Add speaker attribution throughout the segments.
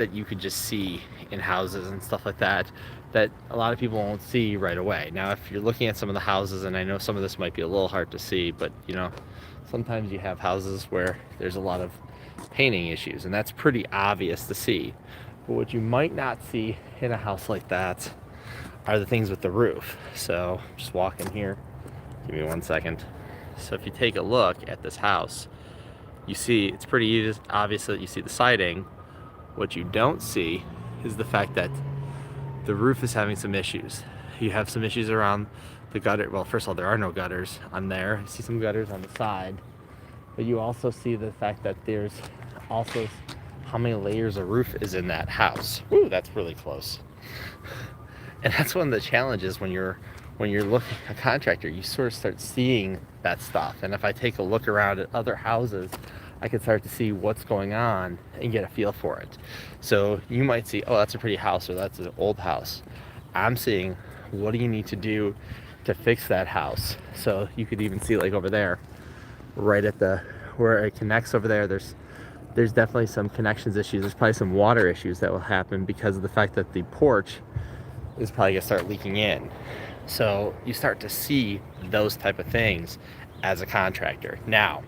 Speaker 1: that you could just see in houses and stuff like that, that a lot of people won't see right away. Now, if you're looking at some of the houses, and I know some of this might be a little hard to see, but you know, sometimes you have houses where there's a lot of painting issues, and that's pretty obvious to see. But what you might not see in a house like that are the things with the roof. So just walk in here, give me 1 second. So if you take a look at this house, you see it's pretty obvious that you see the siding. What you don't see is the fact that the roof is having some issues. You have some issues around the gutter. Well, first of all, there are no gutters on there. You see some gutters on the side, but you also see the fact that there's also how many layers of roof is in that house. Ooh, that's really close. And that's one of the challenges when you're looking at a contractor, you sort of start seeing that stuff. And if I take a look around at other houses, I can start to see what's going on and get a feel for it. So you might see, oh, that's a pretty house, or that's an old house. I'm seeing, what do you need to do to fix that house? So you could even see, like over there, right at the where it connects over there, there's definitely some connections issues. There's probably some water issues that will happen because of the fact that the porch is probably gonna start leaking in. So you start to see those type of things as a contractor. Now,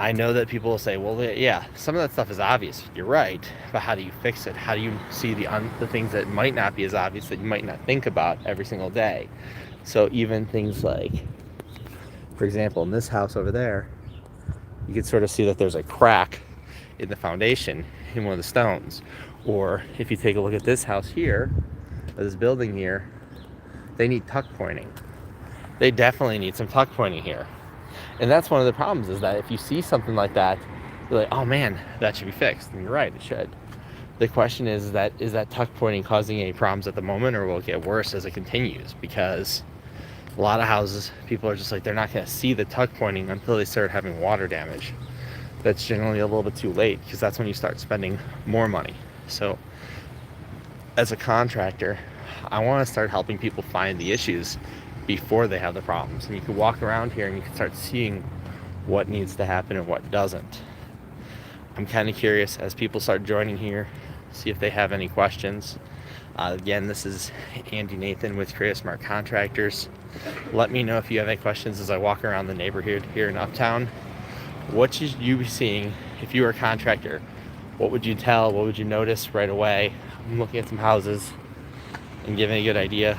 Speaker 1: I know that people will say, well, yeah, some of that stuff is obvious. You're right, but how do you fix it? How do you see the things that might not be as obvious, that you might not think about every single day? So even things like, for example, in this house over there, you can sort of see that there's a crack in the foundation in one of the stones. Or if you take a look at this house here, or this building here, they need tuck pointing. They definitely need some tuck pointing here. And that's one of the problems, is that if you see something like that, you're like, oh man, that should be fixed. And you're right, it should. The question is that tuck pointing causing any problems at the moment, or will it get worse as it continues? Because a lot of houses, people are just like, they're not going to see the tuck pointing until they start having water damage. That's generally a little bit too late, because that's when you start spending more money. So as a contractor, I want to start helping people find the issues before they have the problems. And you can walk around here and you can start seeing what needs to happen and what doesn't. I'm kind of curious, as people start joining here, see if they have any questions. Again, this is Andy Nathan with Creative Smart Contractors. Let me know if you have any questions as I walk around the neighborhood here in Uptown. What should you be seeing if you were a contractor? What would you tell? What would you notice right away? I'm looking at some houses and giving a good idea.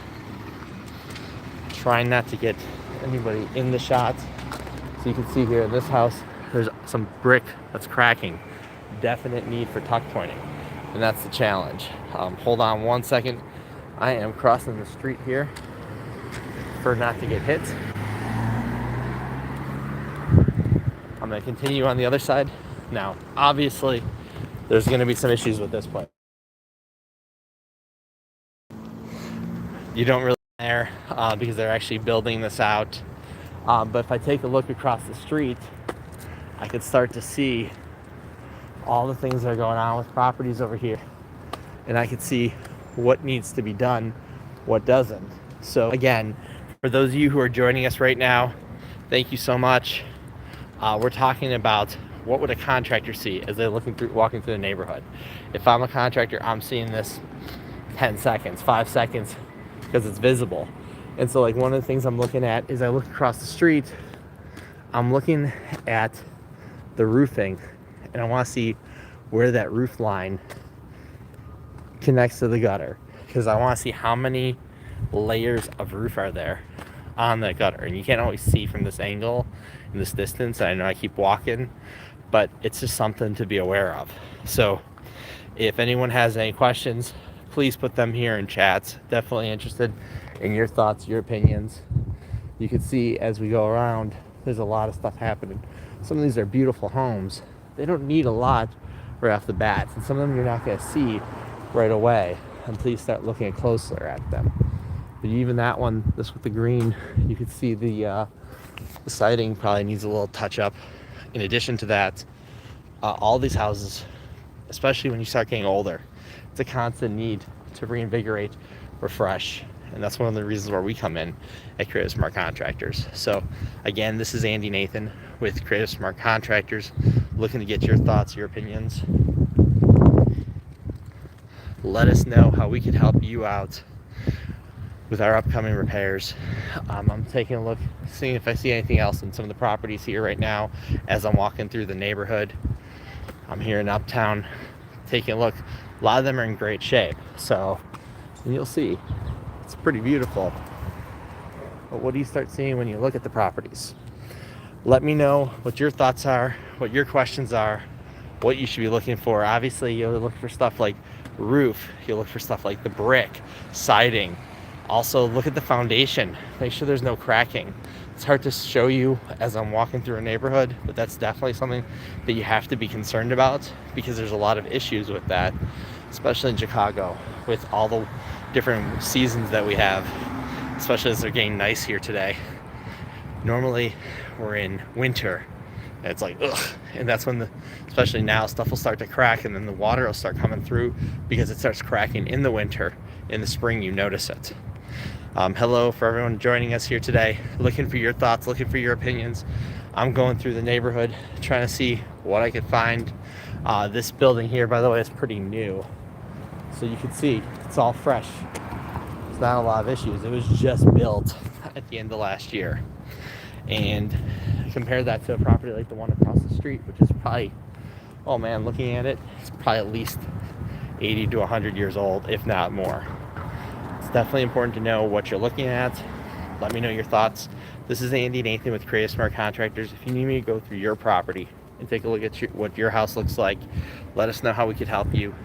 Speaker 1: Trying not to get anybody in the shot. So you can see here in this house, there's some brick that's cracking. Definite need for tuck pointing, and that's the challenge. Hold on 1 second. I am crossing the street here for not to get hit. I'm going to continue on the other side. Now, obviously, there's going to be some issues with this place. You don't really there because they're actually building this out. But if I take a look across the street, I could start to see all the things that are going on with properties over here. And I could see what needs to be done, what doesn't. So again, for those of you who are joining us right now, thank you so much. We're talking about what would a contractor see as they're walking through the neighborhood. If I'm a contractor, I'm seeing this 10 seconds, 5 seconds, because it's visible. And so like one of the things I'm looking at is I look across the street, I'm looking at the roofing, and I want to see where that roof line connects to the gutter, because I want to see how many layers of roof are there on the gutter. And you can't always see from this angle in this distance. I know I keep walking, but it's just something to be aware of. So if anyone has any questions, please put them here in chats. Definitely interested in your thoughts, your opinions. You can see as we go around, there's a lot of stuff happening. Some of these are beautiful homes. They don't need a lot right off the bat, and some of them you're not going to see right away until you start looking closer at them. But even that one, this with the green, you can see the siding probably needs a little touch up. In addition to that, all these houses, especially when you start getting older, it's a constant need to reinvigorate, refresh. And that's one of the reasons where we come in at Creative Smart Contractors. So again, this is Andy Nathan with Creative Smart Contractors, looking to get your thoughts, your opinions. Let us know how we can help you out with our upcoming repairs. I'm taking a look, seeing if I see anything else in some of the properties here right now as I'm walking through the neighborhood. I'm here in Uptown taking a look. A lot of them are in great shape, so, and you'll see it's pretty beautiful. But what do you start seeing when you look at the properties? Let me know what your thoughts are, what your questions are, what you should be looking for. Obviously, you'll look for stuff like roof, you'll look for stuff like the brick, siding. Also, look at the foundation. Make sure there's no cracking. It's hard to show you as I'm walking through a neighborhood, but that's definitely something that you have to be concerned about, because there's a lot of issues with that, especially in Chicago, with all the different seasons that we have, especially as they're getting nice here today. Normally, we're in winter, and it's like, ugh. And that's when, especially now, stuff will start to crack, and then the water will start coming through because it starts cracking in the winter. In the spring, you notice it. Hello for everyone joining us here today. Looking for your thoughts, looking for your opinions. I'm going through the neighborhood, trying to see what I could find. This building here, by the way, is pretty new. So you can see, it's all fresh. There's not a lot of issues. It was just built at the end of last year. And compare that to a property like the one across the street, which is probably, oh man, looking at it, it's probably at least 80 to 100 years old, if not more. It's definitely important to know what you're looking at. Let me know your thoughts. This is Andy Nathan with Creative Smart Contractors. If you need me to go through your property and take a look at what your house looks like, let us know how we could help you.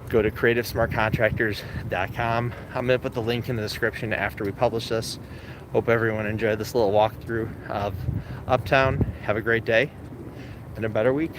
Speaker 1: Go to creativesmartcontractors.com. I'm going to put the link in the description after we publish this. Hope everyone enjoyed this little walkthrough of Uptown. Have a great day and a better week.